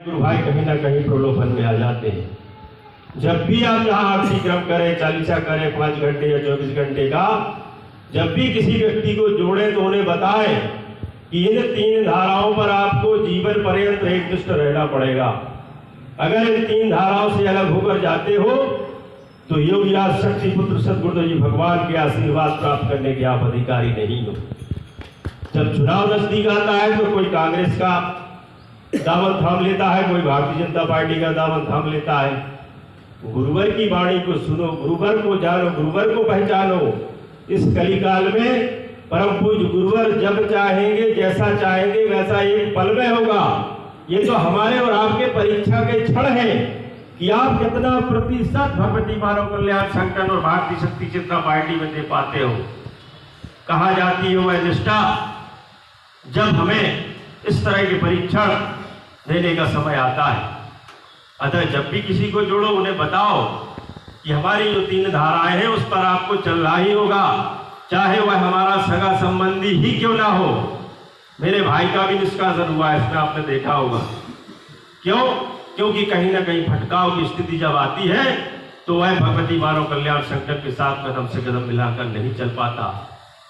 गुरु भाई कहीं ना कहीं प्रलोभन में आ जाते हैं। जब भी आप यहाँ आरती क्रम करें, चालीसा करें 5 घंटे या 24 घंटे का, जब भी किसी व्यक्ति को जोड़े तो उन्हें बताएं कि इन 3 धाराओं पर आपको जीवन पर्यंत एकनिष्ठ रहना पड़ेगा। अगर इन 3 धाराओं से अलग होकर जाते हो तो योगीराज शक्ति पुत्र सद्गुरुदेव जी भगवान के आशीर्वाद प्राप्त करने के आप अधिकारी नहीं हो। जब चुनाव नजदीक आता है तो कोई कांग्रेस का दामन थाम लेता है, कोई भारतीय जनता पार्टी का दामन थाम लेता है। गुरुवर की वाणी को सुनो, गुरुवर को जानो, गुरुवर को पहचानो। इस कलिकाल में परम पूज्य गुरुवर जब चाहेंगे, जैसा चाहेंगे वैसा एक पल में होगा। ये तो हमारे और आपके परीक्षा के क्षण है कि आप कितना प्रतिशत भगवती मानव कल्याण संगठन और भारतीय शक्ति चिंता पार्टी में दे पाते हो। कहा जाती है वह निष्ठा, जब हमें इस तरह के परीक्षण देने का समय आता है। अतः जब भी किसी को जोड़ो उन्हें बताओ कि हमारी जो 3 धाराएं हैं उस पर आपको चलना ही होगा, चाहे वह हमारा सगा संबंधी ही क्यों ना हो। मेरे भाई का भी निष्कासन हुआ, इसमें आपने देखा होगा। क्यों? क्योंकि कहीं ना कहीं भटकाव की स्थिति जब आती है तो वह भगवती मानव कल्याण संगठन के साथ कदम से कदम मिलाकर नहीं चल पाता।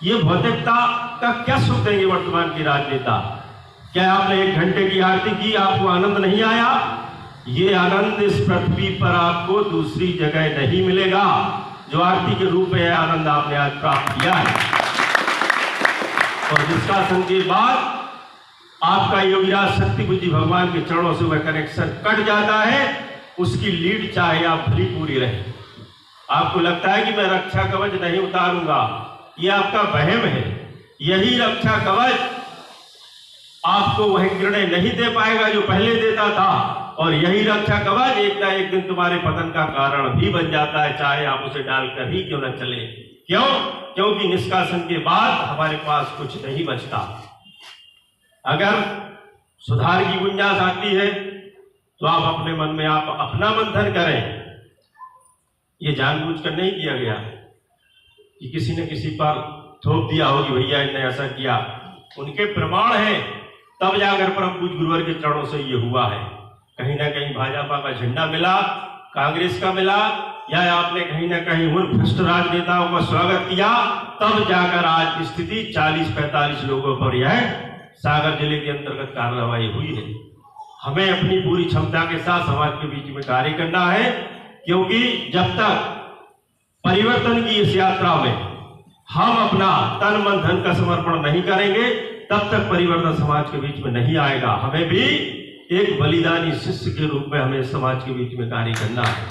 ये भौतिकता का क्या सुख देंगे वर्तमान की राजनेता? क्या आपने 1 घंटे की आरती की, आपको आनंद नहीं आया? ये आनंद इस पृथ्वी पर आपको दूसरी जगह नहीं मिलेगा। जो आरती के रूप में आनंद आपने आज प्राप्त किया है और निष्कासन के बाद आपका योगीराज शक्ति बुद्धि भगवान के चरणों से वह कनेक्शन कट जाता है, उसकी लीड चाहे आप भली पूरी रहे। आपको लगता है कि मैं रक्षा कवच नहीं उतारूंगा, ये आपका वहम है। यही रक्षा कवच आपको वह निर्णय नहीं दे पाएगा जो पहले देता था, और यही रक्षा कवच एक ना एक दिन तुम्हारे पतन का कारण भी बन जाता है, चाहे आप उसे डालकर ही क्यों न चले। क्यों? क्योंकि निष्कासन के बाद हमारे पास कुछ नहीं बचता। अगर सुधार की गुंजाइश आती है तो आप अपने मन में आप अपना मंथन करें। ये जानबूझकर नहीं किया गया कि किसी ने किसी पर थोप दिया हो कि भैया इन्होंने ऐसा किया। उनके प्रमाण हैं, तब जाकर परम पूज्य गुरुवर के चरणों से ये हुआ है। कहीं ना कहीं भाजपा का झंडा मिला, कांग्रेस का मिला, या आपने कहीं ना कहीं उन भ्रष्ट राजनेताओं का स्वागत किया, तब जाकर आज की स्थिति 40-45 लोगों पर यह सागर जिले के अंतर्गत कार्रवाई हुई है। हमें अपनी पूरी क्षमता के साथ समाज के बीच में कार्य करना है, क्योंकि जब तक परिवर्तन की इस यात्रा में हम अपना तन मन धन का समर्पण नहीं करेंगे, तब तक परिवर्तन समाज के बीच में नहीं आएगा। हमें भी एक बलिदानी शिष्य के रूप में हमें समाज के बीच में कार्य करना है।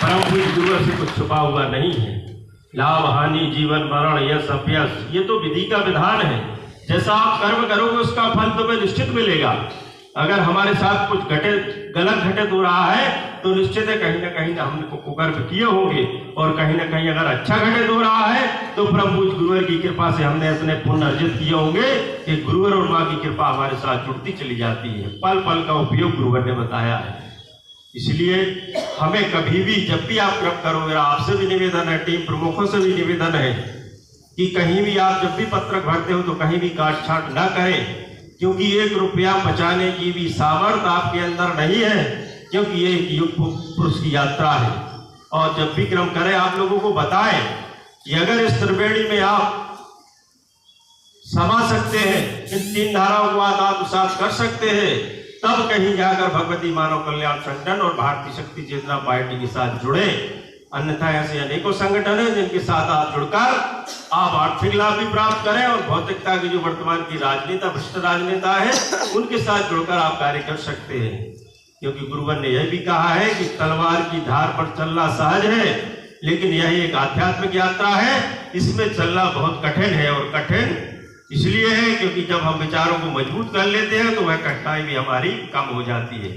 परम पूज्य गुरुवर से कुछ छुपा हुआ नहीं है। लाभ हानि, जीवन मरण, यश अपयश, ये तो विधि का विधान है। जैसा आप कर्म करोगे उसका फल तुम्हें निश्चित मिलेगा। अगर हमारे साथ कुछ गलत घटित हो रहा है तो निश्चित है कहीं ना कहीं हमने कुकर्म किए होंगे, और कहीं ना कहीं अगर अच्छा घटित हो रहा है तो प्रभु गुरुवर की कृपा से हमने अपने पुण्य अर्जित किए होंगे कि गुरुवर और माँ की कृपा हमारे साथ जुड़ती चली जाती है। पल पल का उपयोग गुरुवर ने बताया है। इसलिए हमें कभी भी जब भी आप क्रम करोगे, आपसे भी निवेदन है, टीम प्रमुखों से भी निवेदन है कि कहीं भी आप जब भी पत्रक भरते हो तो कहीं भी काट छाट ना करें, क्योंकि 1 रुपया बचाने की भी सामर्थ्य आपके अंदर नहीं है, क्योंकि ये एक युग पुरुष की यात्रा है। और जब भी क्रम करें आप लोगों को बताएं कि अगर इस त्रिवेणी में आप समा सकते हैं, इन 3 धाराओं को आत्मसात कर सकते हैं, तब कहीं जाकर भगवती मानव कल्याण संगठन और भारतीय शक्ति चेतना पार्टी के साथ जुड़े। अन्यथा ऐसे अनेकों संगठन हैं जिनके साथ आप जुड़कर आप आर्थिक लाभ भी प्राप्त करें, और भौतिकता की जो वर्तमान की राजनेता भ्रष्ट राजनेता है उनके साथ जुड़कर आप कार्य कर सकते हैं। क्योंकि गुरुवर ने यह भी कहा है कि तलवार की धार पर चलना सहज है, लेकिन यह एक आध्यात्मिक यात्रा है, इसमें चलना बहुत कठिन है। और कठिन इसलिए है क्योंकि जब हम विचारों को मजबूत कर लेते हैं तो वह कठिनाई भी हमारी कम हो जाती है।